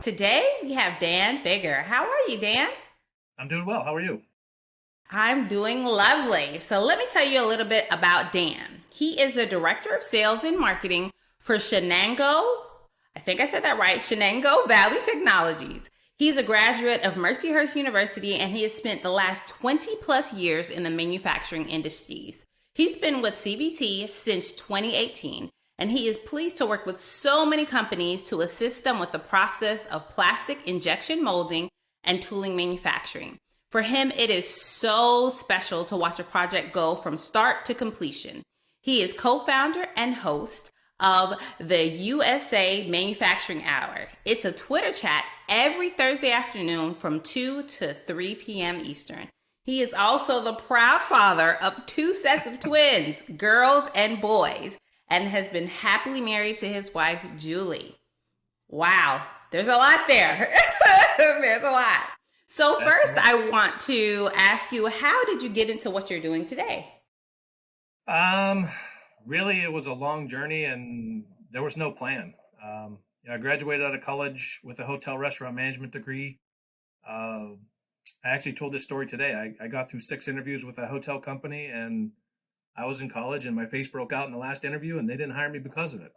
Today we have Dan Bigger. How are you, Dan? I'm doing well. How are you? I'm doing lovely. So let me tell you a little bit about Dan. He is the director of sales and marketing for Shenango. I think I said that right. Shenango Valley Technologies. He's a graduate of Mercyhurst University and he has spent the last 20 plus years in the manufacturing industries. He's been with CVT since 2018 and he is pleased to work with so many companies to assist them with the process of plastic injection molding and tooling manufacturing. For him, it is so special to watch a project go from start to completion. He is co-founder and host of the USA Manufacturing Hour. It's a Twitter chat every Thursday afternoon from 2 to 3 p.m. Eastern. He is also the proud father of two sets of twins, girls and boys, and has been happily married to his wife, Julie. Wow, there's a lot there. There's a lot. So That's first, I want to ask you, how did you get into what you're doing today? um really it was a long journey and there was no plan. I graduated out of college with a hotel restaurant management degree. I actually told this story today. I got through 6 interviews with a hotel company and I was in college and my face broke out in the last interview and they didn't hire me because of it.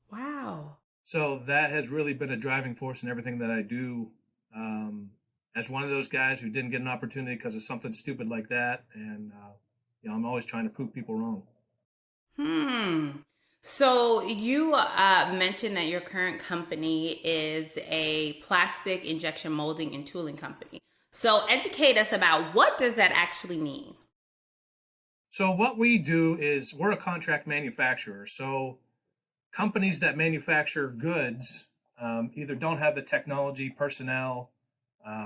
Wow. So that has really been a driving force in everything that I do. Um, as one of those guys who didn't get an opportunity because of something stupid like that, and I'm always trying to prove people wrong. Hmm. So you mentioned that your current company is a plastic injection molding and tooling company. So educate us about what does that actually mean? So what we do is we're a contract manufacturer. So companies that manufacture goods either don't have the technology, personnel,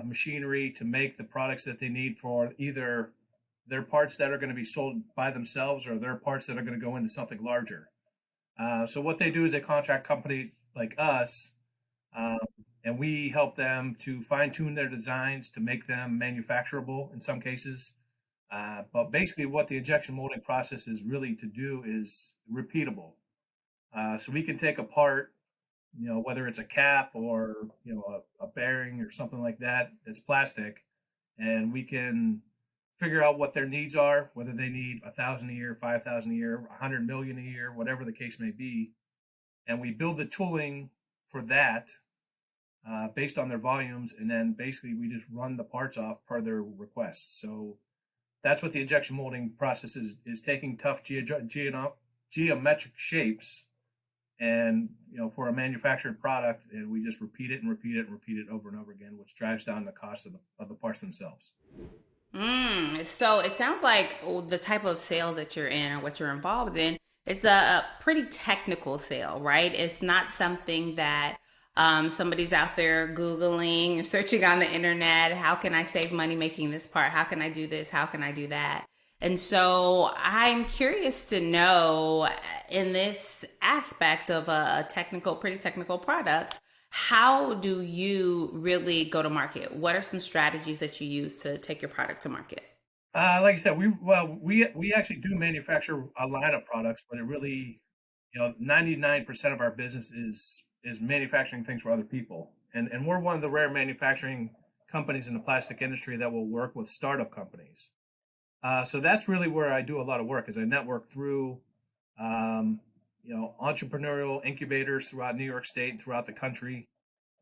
machinery to make the products that they need for either their parts that are going to be sold by themselves or their parts that are going to go into something larger. So what they do is they contract companies like us, um, and we help them to fine tune their designs to make them manufacturable in some cases. But basically, what the injection molding process is really to do is repeatable. So we can take apart, whether it's a cap or a bearing or something like that that's plastic, and we can figure out what their needs are, whether they need 1,000 a year, 5,000 a year, 100 million a year, whatever the case may be, and we build the tooling for that based on their volumes, and then basically we just run the parts off per their requests. So that's what the injection molding process is taking tough geometric shapes and for a manufactured product, and we just repeat it and repeat it and repeat it over and over again, which drives down the cost of the parts themselves. So it sounds like the type of sales that you're in or what you're involved in is a pretty technical sale, right? It's not something that somebody's out there Googling or searching on the internet. How can I save money making this part? How can I do this? How can I do that? And so I'm curious to know in this aspect of a technical, pretty technical product, how do you really go to market? What are some strategies that you use to take your product to market? Like I said, we actually do manufacture a line of products, but it really, 99% of our business is manufacturing things for other people, and we're one of the rare manufacturing companies in the plastic industry that will work with startup companies. So that's really where I do a lot of work, is I network through, entrepreneurial incubators throughout New York State and throughout the country.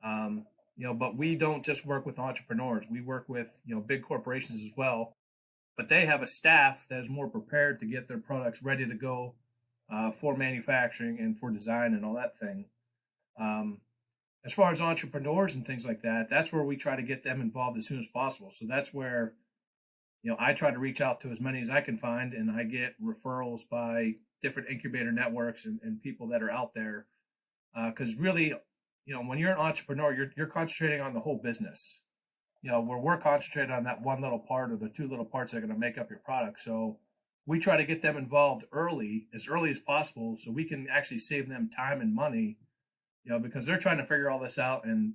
But we don't just work with entrepreneurs. We work with, big corporations as well, but they have a staff that is more prepared to get their products ready to go for manufacturing and for design and all that thing. Um, as far as entrepreneurs and things like that, that's where we try to get them involved as soon as possible. So that's where I try to reach out to as many as I can find, and I get referrals by different incubator networks and people that are out there. Because really, when you're an entrepreneur, you're concentrating on the whole business. Where we're concentrated on that one little part or the two little parts that are going to make up your product. So we try to get them involved as early as possible, so we can actually save them time and money. Because they're trying to figure all this out, and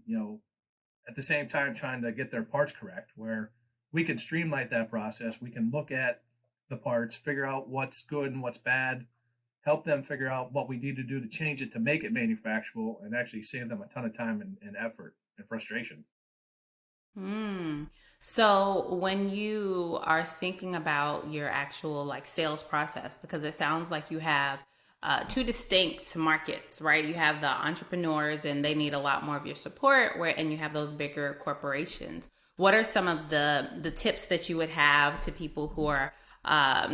at the same time trying to get their parts correct. Where we can streamline that process. We can look at the parts, figure out what's good and what's bad, help them figure out what we need to do to change it to make it manufacturable, and actually save them a ton of time and effort. and frustration. Hmm. So when you are thinking about your actual like sales process, because it sounds like you have two distinct markets, right? You have the entrepreneurs, and they need a lot more of your support, where and you have those bigger corporations. What are some of the tips that you would have to people who are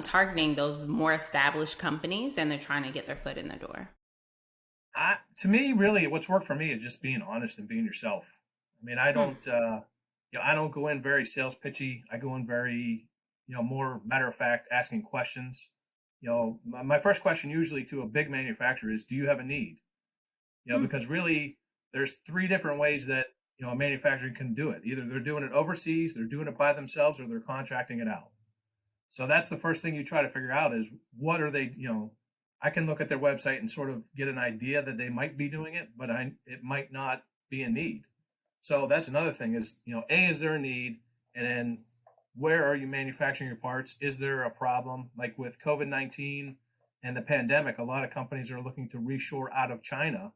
targeting those more established companies and they're trying to get their foot in the door? To me, really, what's worked for me is just being honest and being yourself. I mean, I Hmm. don't, I don't go in very sales pitchy. I go in very, more matter of fact, asking questions. My first question usually to a big manufacturer is, "Do you have a need?" Hmm. Because really, there's three different ways that a manufacturer can do it. Either they're doing it overseas, they're doing it by themselves, or they're contracting it out. So that's the first thing you try to figure out is what are they, I can look at their website and sort of get an idea that they might be doing it, but it might not be a need. So that's another thing is, A, is there a need? And then where are you manufacturing your parts? Is there a problem? Like with COVID-19 and the pandemic, a lot of companies are looking to reshore out of China.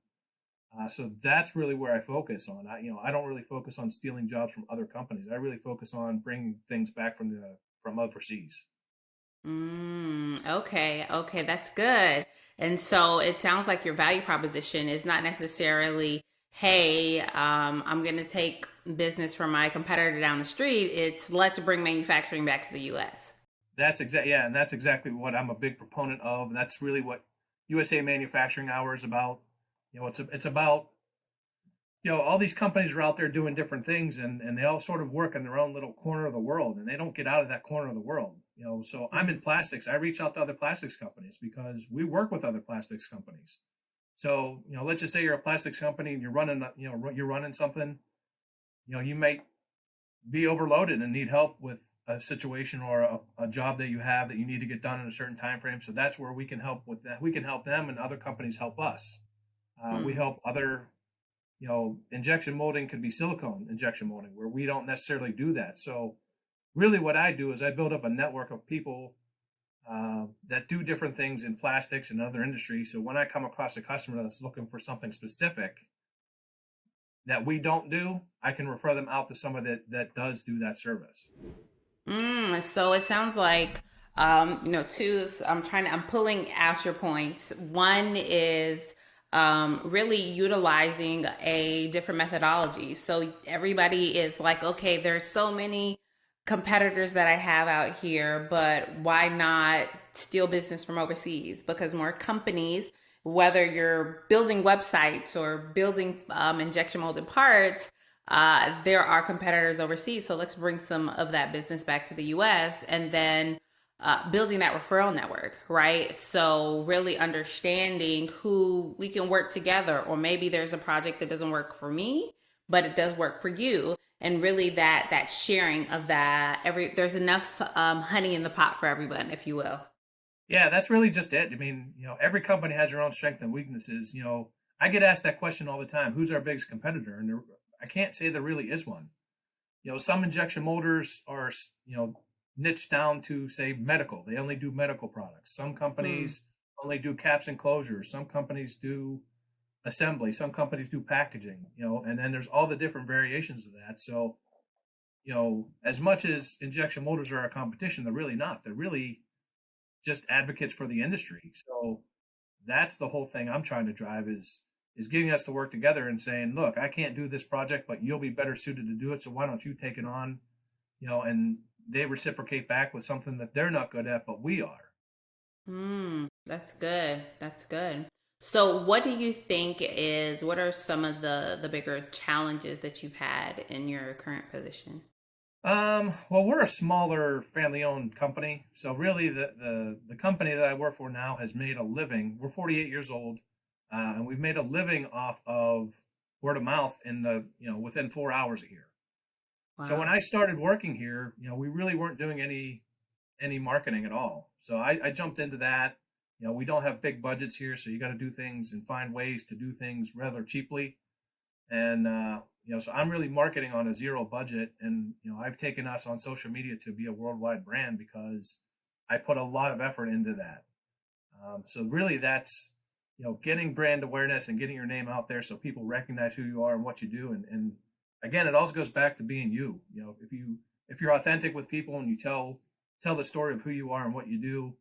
So that's really where I focus on. I don't really focus on stealing jobs from other companies. I really focus on bringing things back from overseas. Okay, okay, that's good. And so it sounds like your value proposition is not necessarily, hey, I'm going to take business from my competitor down the street. It's let's bring manufacturing back to the US. Yeah, and that's exactly what I'm a big proponent of. And that's really what USA Manufacturing Hour is about. It's about all these companies are out there doing different things, and they all sort of work in their own little corner of the world, and they don't get out of that corner of the world. So I'm in plastics. I reach out to other plastics companies because we work with other plastics companies. So let's just say you're a plastics company and you're running something. You might be overloaded and need help with a situation or a job that you have that you need to get done in a certain time frame. So that's where we can help with that. We can help them, and other companies help us. We Mm-hmm. help other, injection molding could be silicone injection molding where we don't necessarily do that. So really, what I do is I build up a network of people that do different things in plastics and other industries. So when I come across a customer that's looking for something specific that we don't do, I can refer them out to somebody that does do that service. So it sounds like, I'm pulling out your points. One is really utilizing a different methodology. So everybody is like, okay, there's so many competitors that I have out here, but why not steal business from overseas? Because more companies, whether you're building websites or building injection molded parts, there are competitors overseas. So let's bring some of that business back to the US, and then building that referral network, right? So really understanding who we can work together, or maybe there's a project that doesn't work for me, but it does work for you. And really that sharing of that, there's enough honey in the pot for everyone, if you will. Yeah, that's really just it. I mean, every company has their own strengths and weaknesses. I get asked that question all the time: Who's our biggest competitor? And I can't say there really is one. Some injection molders are, niched down to say medical. They only do medical products. Some Mm. companies only do caps and closures. Some companies do assembly. Some companies do packaging. And then there's all the different variations of that. So, as much as injection molders are our competition, they're really not. They're really just advocates for the industry. So that's the whole thing I'm trying to drive is getting us to work together and saying, look, I can't do this project, but you'll be better suited to do it. So why don't you take it on? And they reciprocate back with something that they're not good at, but we are. That's good. That's good. So what do you think what are some of the bigger challenges that you've had in your current position? Well, we're a smaller family-owned company, so really the company that I work for now has made a living. We're 48 years old, and we've made a living off of word of mouth in the within 4 hours a year. So when Wow. I started working here, we really weren't doing any marketing at all. So I jumped into that. We don't have big budgets here, so you got to do things and find ways to do things rather cheaply. And so I'm really marketing on a zero budget, and I've taken us on social media to be a worldwide brand because I put a lot of effort into that. So really, that's getting brand awareness and getting your name out there so people recognize who you are and what you do, and again, it also goes back to being you. If you're authentic with people and you tell the story of who you are and what you do,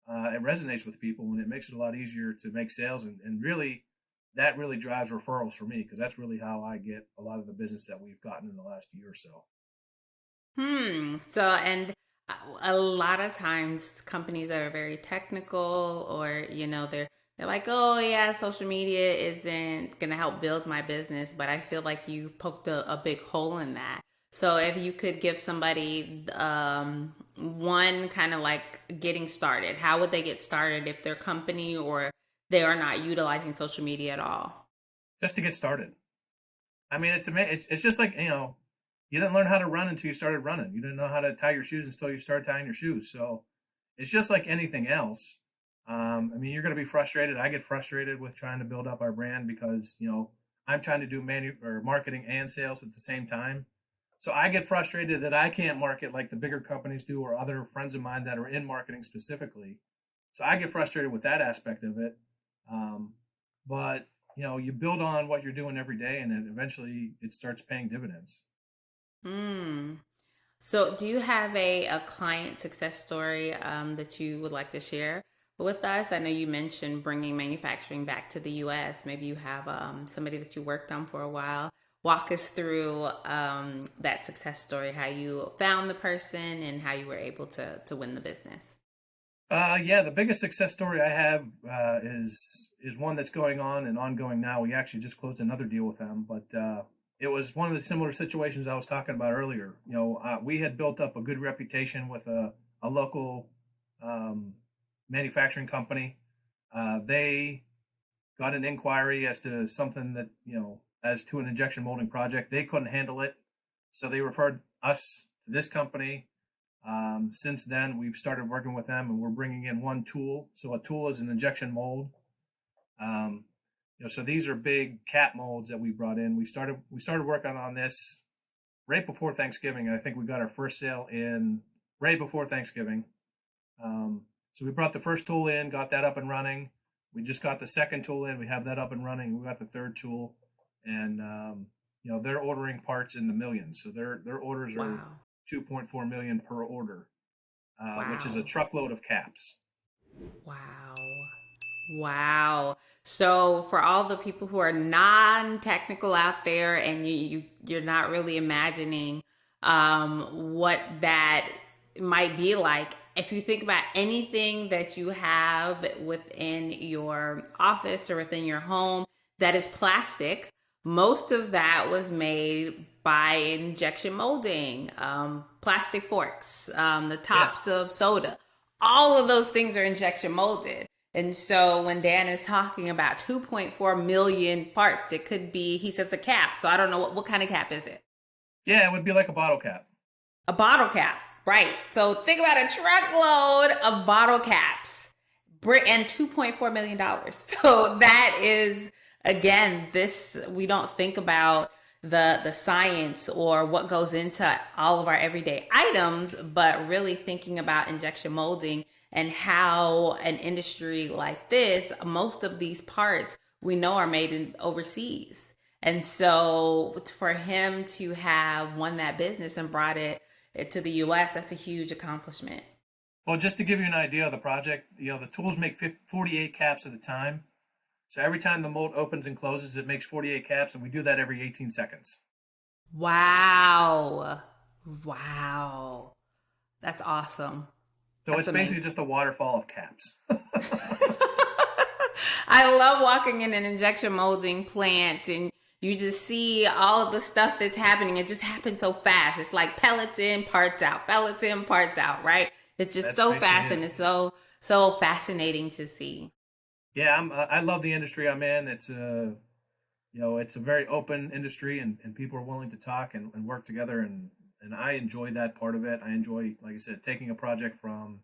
it resonates with people, and it makes it a lot easier to make sales. And really, that really drives referrals for me, because that's really how I get a lot of the business that we've gotten in the last year or so. So, and a lot of times companies that are very technical, or, they're like, oh yeah, social media isn't going to help build my business, but I feel like you poked a big hole in that. So if you could give somebody one kind of like getting started, how would they get started if their company or they are not utilizing social media at all? Just to get started. I mean, it's just like, you didn't learn how to run until you started running. You didn't know how to tie your shoes until you started tying your shoes. So it's just like anything else. I mean, you're going to be frustrated. I get frustrated with trying to build up our brand because, I'm trying to do marketing and sales at the same time. So I get frustrated that I can't market like the bigger companies do, or other friends of mine that are in marketing specifically. So I get frustrated with that aspect of it. But you build on what you're doing every day, and then eventually it starts paying dividends. Hmm. So, do you have a client success story that you would like to share with us? I know you mentioned bringing manufacturing back to the US. Maybe you have somebody that you worked on for a while. Walk us through that success story, how you found the person and how you were able to win the business. Yeah, the biggest success story I have is one that's going on and ongoing now. We actually just closed another deal with them, but it was one of the similar situations I was talking about earlier. We had built up a good reputation with a local um, manufacturing company. They got an inquiry as to something that, as to an injection molding project. They couldn't handle it, so they referred us to this company. Since then, we've started working with them, and we're bringing in one tool. So a tool is an injection mold. Um, so these are big cap molds that we brought in. We started working on this right before Thanksgiving, and I think we got our first sale in right before Thanksgiving. So we brought the first tool in, got that up and running. We just got the second tool in. We have that up and running. We got the third tool, and they're ordering parts in the millions. So their orders are Wow. 2.4 million per order, which is a Wow. truckload of caps. Wow. Wow. So for all the people who are non-technical out there, and you're not really imagining what that might be like, if you think about anything that you have within your office or within your home that is plastic, most of that was made by injection molding, plastic forks, the Yeah, tops of soda. All of those things are injection molded. And so when Dan is talking about 2.4 million parts, it could be, he says a cap. So I don't know what kind of cap is it? yeah, it would be like a bottle cap. A bottle cap, right? So think about a truckload of bottle caps and $2.4 million. So that is, again, this, we don't think about the science or what goes into all of our everyday items, but really thinking about injection molding and how an industry like this, most of these parts we know are made in overseas. And so for him to have won that business and brought it to the US, that's a huge accomplishment. Well, just to give you an idea of the project, the tools make 48 caps at a time. So every time the mold opens and closes, it makes 48 caps, and we do that every 18 seconds. Wow. Wow. That's awesome. So That's it's amazing. basically just a waterfall of caps. I love walking in an injection molding plant and you just see all of the stuff that's happening. It just happens so fast. It's like pellets in, parts out, pellets in, parts out, right? It's just That's so basically fast it. and it's so fascinating to see. Yeah, I love the industry I'm in. It's a very open industry, and people are willing to talk and work together, and I enjoy that part of it. I enjoy, like I said, taking a project from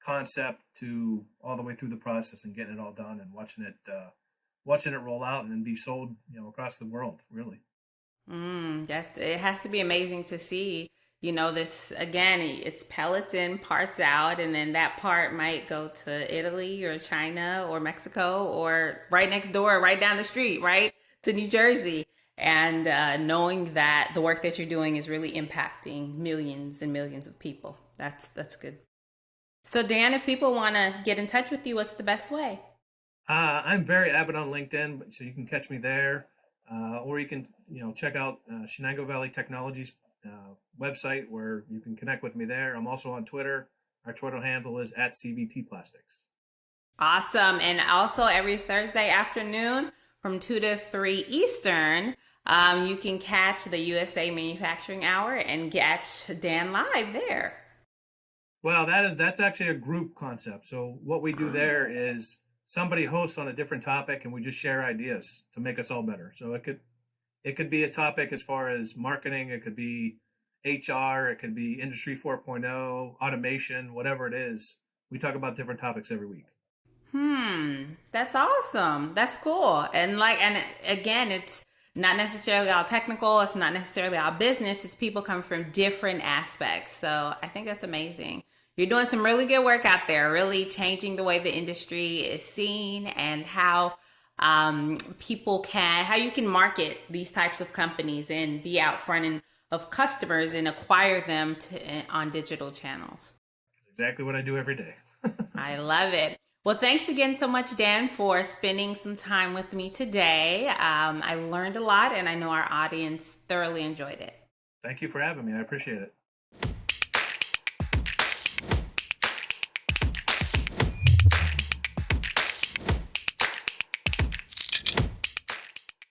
concept to all the way through the process and getting it all done, and watching it roll out and then be sold, across the world, really. That it has to be amazing to see. This again, it's pellets in, parts out, and then that part might go to Italy or China or Mexico or right next door, right down the street, right to New Jersey. and knowing that the work that you're doing is really impacting millions and millions of people. That's good. So Dan, if people want to get in touch with you, what's the best way? I'm very avid on LinkedIn, so you can catch me there, or you can check out Shenango Valley Technologies website where you can connect with me there. I'm also on Twitter. Our Twitter handle is @CVT Plastics. Awesome. And also every Thursday afternoon from 2 to 3 Eastern, you can catch the USA Manufacturing Hour and get Dan live there. Well, that's actually a group concept. So what we do there is somebody hosts on a different topic, and we just share ideas to make us all better. So it could be a topic as far as marketing, it could be HR, it could be Industry 4.0, automation, whatever it is. We talk about different topics every week. That's awesome. That's cool. And again, it's not necessarily all technical. It's not necessarily all business. It's people come from different aspects. So I think that's amazing. You're doing some really good work out there, really changing the way the industry is seen and how how you can market these types of companies and be out front of customers and acquire them on digital channels. That's exactly what I do every day. I love it. Well, thanks again so much, Dan, for spending some time with me today. I learned a lot, and I know our audience thoroughly enjoyed it. Thank you for having me. I appreciate it.